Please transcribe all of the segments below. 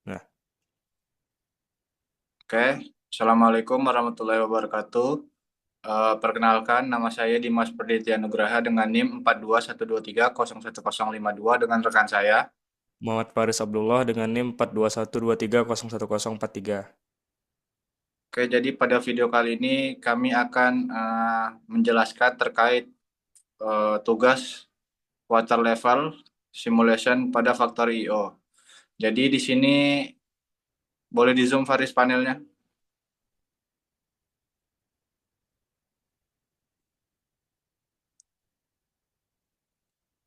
Nah, Oke, Assalamualaikum warahmatullahi wabarakatuh. Perkenalkan, nama saya Dimas Perditya Nugraha dengan NIM 4212301052 dengan rekan saya. Muhammad Faris Abdullah dengan NIM 4212301043. Oke, jadi pada video kali ini kami akan menjelaskan terkait tugas water level simulation pada Factory IO. Jadi di sini boleh di zoom Faris panelnya.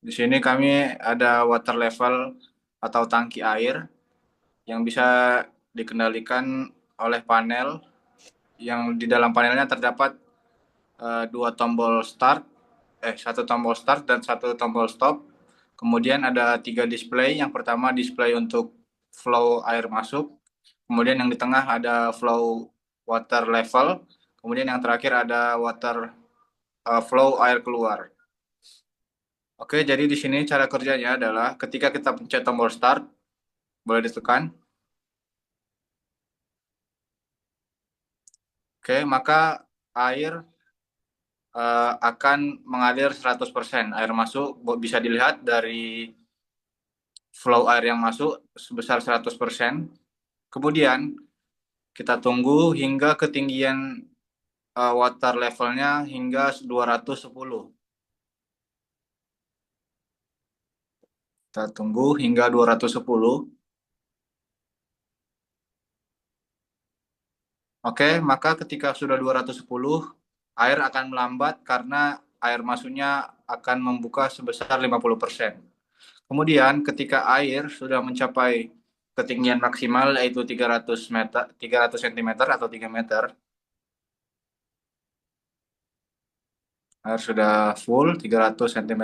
Di sini kami ada water level atau tangki air yang bisa dikendalikan oleh panel yang di dalam panelnya terdapat dua tombol start, satu tombol start dan satu tombol stop. Kemudian ada tiga display. Yang pertama display untuk flow air masuk. Kemudian yang di tengah ada flow water level. Kemudian yang terakhir ada water flow air keluar. Oke, jadi di sini cara kerjanya adalah ketika kita pencet tombol start, boleh ditekan. Oke, maka air akan mengalir 100%. Air masuk bisa dilihat dari flow air yang masuk sebesar 100%. Kemudian kita tunggu hingga ketinggian water levelnya hingga 210. Kita tunggu hingga 210. Oke, maka ketika sudah 210, air akan melambat karena air masuknya akan membuka sebesar 50%. Kemudian ketika air sudah mencapai ketinggian maksimal yaitu 300 meter, 300 cm atau 3 meter, air sudah full 300 cm,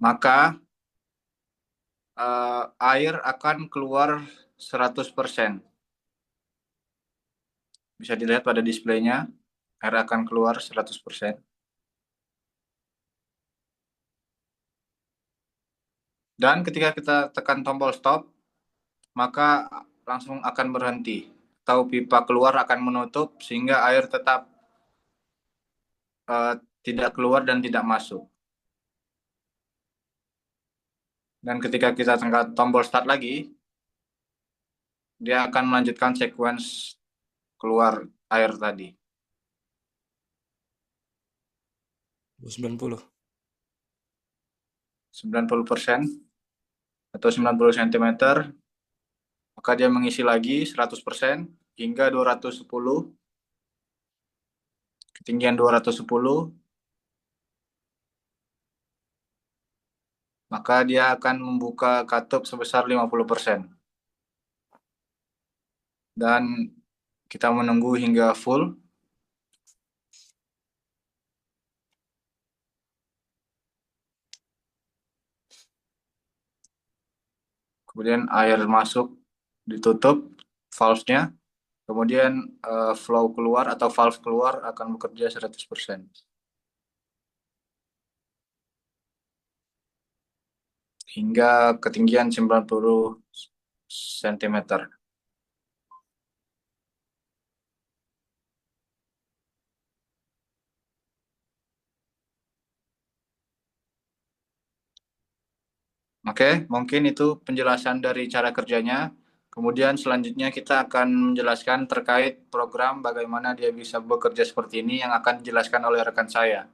maka air akan keluar 100%. Bisa dilihat pada displaynya, air akan keluar 100%. Dan ketika kita tekan tombol stop, maka langsung akan berhenti. Atau pipa keluar akan menutup sehingga air tetap eh, tidak keluar dan tidak masuk. Dan ketika kita tekan tombol start lagi, dia akan melanjutkan sequence keluar air tadi. 90. 90% atau 90 cm, maka dia mengisi lagi 100% hingga 210, ketinggian 210, maka dia akan membuka katup sebesar 50%. Dan kita menunggu hingga full. Kemudian air masuk ditutup valve-nya. Kemudian flow keluar atau valve keluar akan bekerja 100% hingga ketinggian 90 cm. Oke, mungkin itu penjelasan dari cara kerjanya. Kemudian selanjutnya kita akan menjelaskan terkait program bagaimana dia bisa bekerja seperti ini yang akan dijelaskan oleh rekan saya.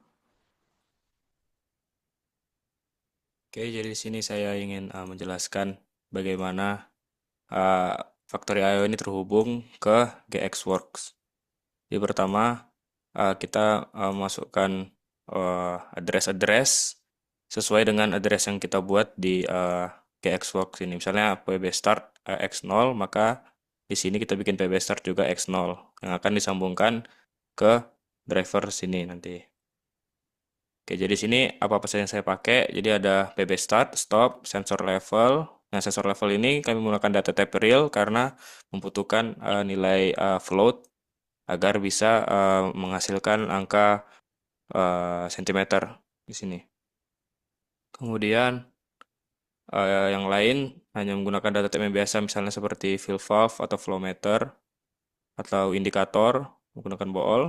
Oke, jadi di sini saya ingin menjelaskan bagaimana uh, Factory IO ini terhubung ke GXWorks. Jadi pertama kita masukkan address-address sesuai dengan address yang kita buat di GXWorks ini. Misalnya PB Start X0, maka di sini kita bikin PB Start juga X0 yang akan disambungkan ke driver sini nanti. Oke, jadi sini apa-apa saja yang saya pakai. Jadi ada PB Start, Stop, Sensor Level. Nah, sensor level ini kami menggunakan data type real karena membutuhkan nilai float agar bisa menghasilkan angka sentimeter di sini. Kemudian Yang lain hanya menggunakan data type yang biasa, misalnya seperti fill valve atau flow meter atau indikator menggunakan bool,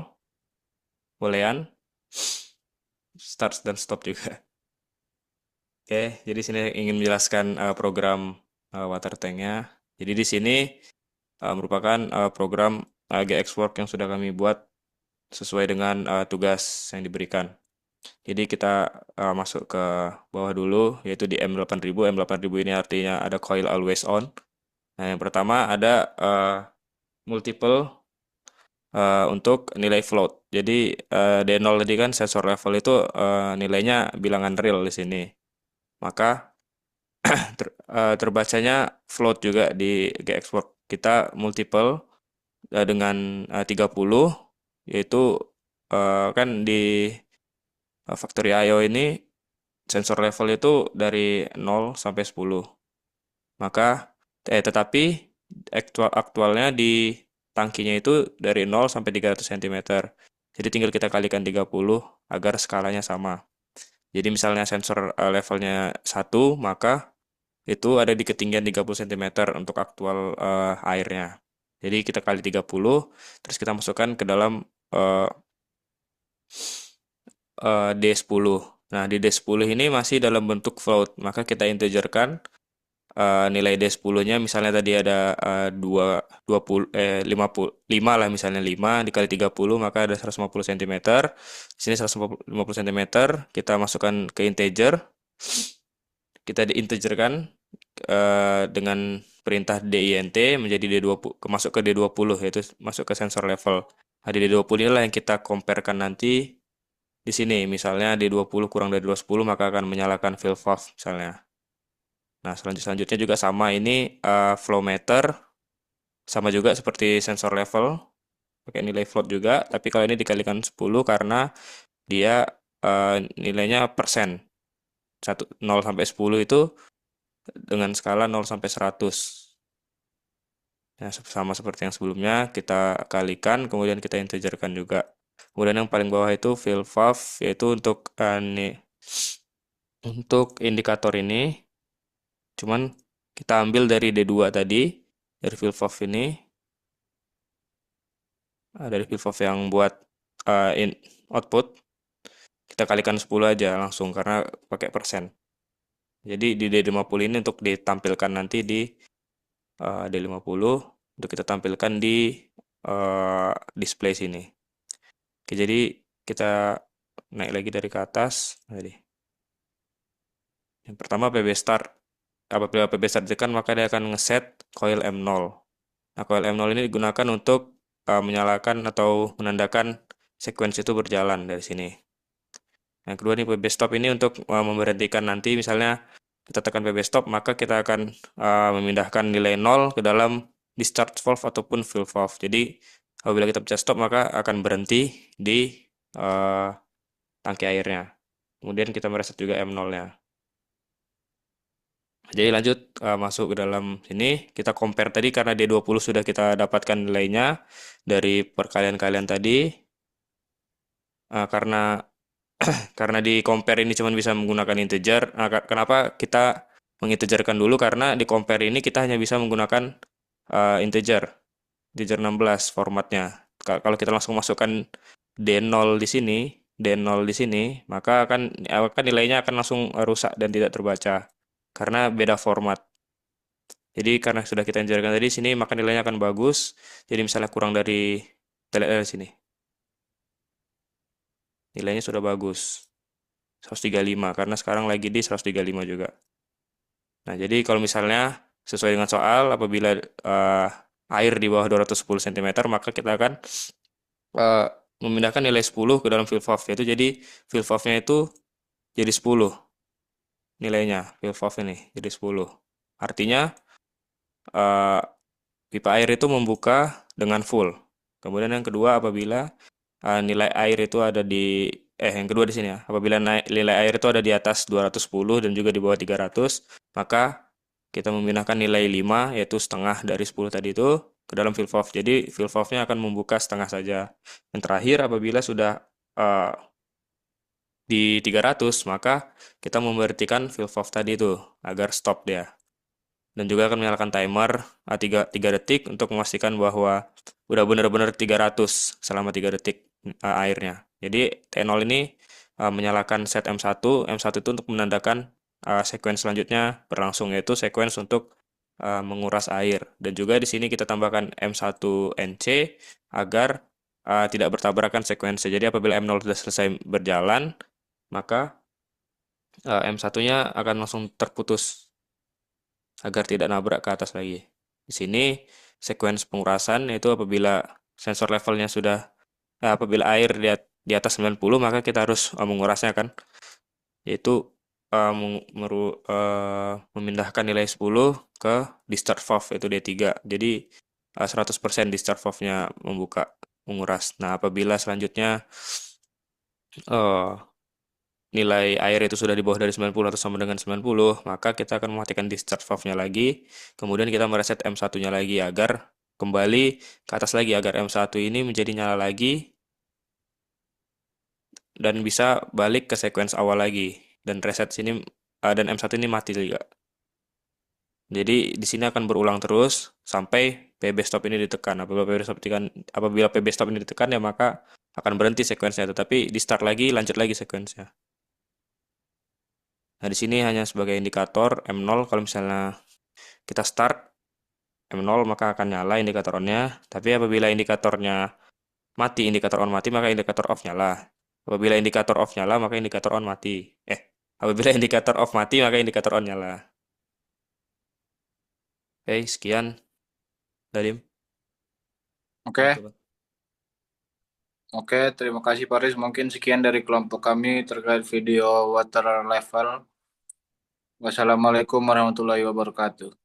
boolean, start dan stop juga. Oke, jadi sini ingin menjelaskan program water tank-nya. Jadi di sini merupakan program GXWorks yang sudah kami buat sesuai dengan tugas yang diberikan. Jadi kita masuk ke bawah dulu, yaitu di M8000. M8000 ini artinya ada coil always on. Nah, yang pertama ada multiple untuk nilai float. Jadi D0 tadi kan sensor level itu nilainya bilangan real di sini. Maka terbacanya float juga di GXWorks. Kita multiple dengan 30, yaitu kan di Factory IO ini sensor level itu dari 0 sampai 10. Maka tetapi aktualnya di tangkinya itu dari 0 sampai 300 cm. Jadi tinggal kita kalikan 30 agar skalanya sama. Jadi misalnya sensor levelnya 1, maka itu ada di ketinggian 30 cm untuk aktual airnya. Jadi kita kali 30, terus kita masukkan ke dalam D10. Nah, di D10 ini masih dalam bentuk float, maka kita integerkan nilai D10-nya misalnya tadi ada 5 lah, misalnya 5 dikali 30 maka ada 150 cm. Di sini 150 cm kita masukkan ke integer. Kita diintegerkan dengan perintah dint menjadi D20, masuk ke D20, yaitu masuk ke sensor level. Nah, di D20 inilah yang kita comparekan nanti di sini. Misalnya D20 kurang dari 210 maka akan menyalakan fill valve misalnya. Nah, selanjutnya juga sama, ini flow meter, sama juga seperti sensor level, pakai nilai float juga, tapi kalau ini dikalikan 10 karena dia nilainya persen. 0 sampai 10 itu dengan skala 0 sampai 100. Ya, sama seperti yang sebelumnya, kita kalikan, kemudian kita integerkan juga. Kemudian yang paling bawah itu fill valve, yaitu untuk indikator ini. Cuman kita ambil dari D2 tadi, dari fill valve ini, dari fill valve yang buat output, kita kalikan 10 aja langsung karena pakai persen. Jadi di D50 ini untuk ditampilkan nanti di D50, untuk kita tampilkan di display sini. Oke, jadi kita naik lagi dari ke atas. Yang pertama PB start. Apabila PB start ditekan maka dia akan ngeset coil M0. Nah, coil M0 ini digunakan untuk menyalakan atau menandakan sekuensi itu berjalan dari sini. Yang kedua nih PB stop ini untuk memberhentikan, nanti misalnya kita tekan PB stop maka kita akan memindahkan nilai 0 ke dalam discharge valve ataupun fill valve. Jadi apabila kita pencet stop maka akan berhenti di tangki airnya. Kemudian kita mereset juga M0-nya. Jadi lanjut masuk ke dalam sini, kita compare tadi karena D20 sudah kita dapatkan nilainya dari perkalian-kalian tadi. Karena karena di compare ini cuma bisa menggunakan integer. Nah, kenapa kita mengintegerkan dulu? Karena di compare ini kita hanya bisa menggunakan integer 16 formatnya. Kalau kita langsung masukkan D0 di sini, D0 di sini, maka akan nilainya akan langsung rusak dan tidak terbaca karena beda format. Jadi karena sudah kita integerkan tadi sini, maka nilainya akan bagus. Jadi misalnya kurang dari, kita lihat dari sini, nilainya sudah bagus, 135, karena sekarang lagi di 135 juga. Nah, jadi kalau misalnya sesuai dengan soal, apabila air di bawah 210 cm, maka kita akan memindahkan nilai 10 ke dalam fill valve, yaitu jadi fill valve-nya itu jadi 10 nilainya, fill valve ini jadi 10. Artinya pipa air itu membuka dengan full. Kemudian yang kedua, apabila nilai air itu ada di yang kedua di sini ya, apabila nilai air itu ada di atas 210 dan juga di bawah 300, maka kita memindahkan nilai 5, yaitu setengah dari 10 tadi itu, ke dalam fill valve. Jadi fill valve-nya akan membuka setengah saja. Yang terakhir, apabila sudah di 300, maka kita memberhentikan valve tadi itu agar stop dia. Dan juga akan menyalakan timer 3 detik untuk memastikan bahwa udah benar-benar 300 selama 3 detik airnya. Jadi T0 ini menyalakan set M1. M1 itu untuk menandakan sequence selanjutnya berlangsung, yaitu sequence untuk menguras air. Dan juga di sini kita tambahkan M1 NC agar tidak bertabrakan sequence. Jadi apabila M0 sudah selesai berjalan, maka M1-nya akan langsung terputus agar tidak nabrak ke atas lagi. Di sini sequence pengurasan yaitu apabila sensor levelnya sudah apabila air di atas 90, maka kita harus mengurasnya kan, yaitu memindahkan nilai 10 ke discharge valve yaitu D3. Jadi 100% discharge valve-nya menguras. Nah, apabila selanjutnya eh, nilai air itu sudah di bawah dari 90 atau sama dengan 90, maka kita akan mematikan discharge valve-nya lagi. Kemudian kita mereset M1-nya lagi agar kembali ke atas lagi, agar M1 ini menjadi nyala lagi dan bisa balik ke sequence awal lagi. Dan reset sini dan M1 ini mati juga. Jadi di sini akan berulang terus sampai PB stop ini ditekan. Apabila PB stop ini ditekan ya maka akan berhenti sequence-nya, tetapi di start lagi, lanjut lagi sequence-nya. Nah, di sini hanya sebagai indikator M0 kalau misalnya kita start M0 maka akan nyala indikator on-nya. Tapi apabila indikatornya mati, indikator on mati, maka indikator off nyala. Apabila indikator off nyala, maka indikator on mati. Apabila indikator off mati, maka indikator on nyala. Oke, sekian, Dadim. Oke, Gitu, Bang. oke, terima kasih Paris. Mungkin sekian dari kelompok kami terkait video water level. Wassalamualaikum warahmatullahi wabarakatuh.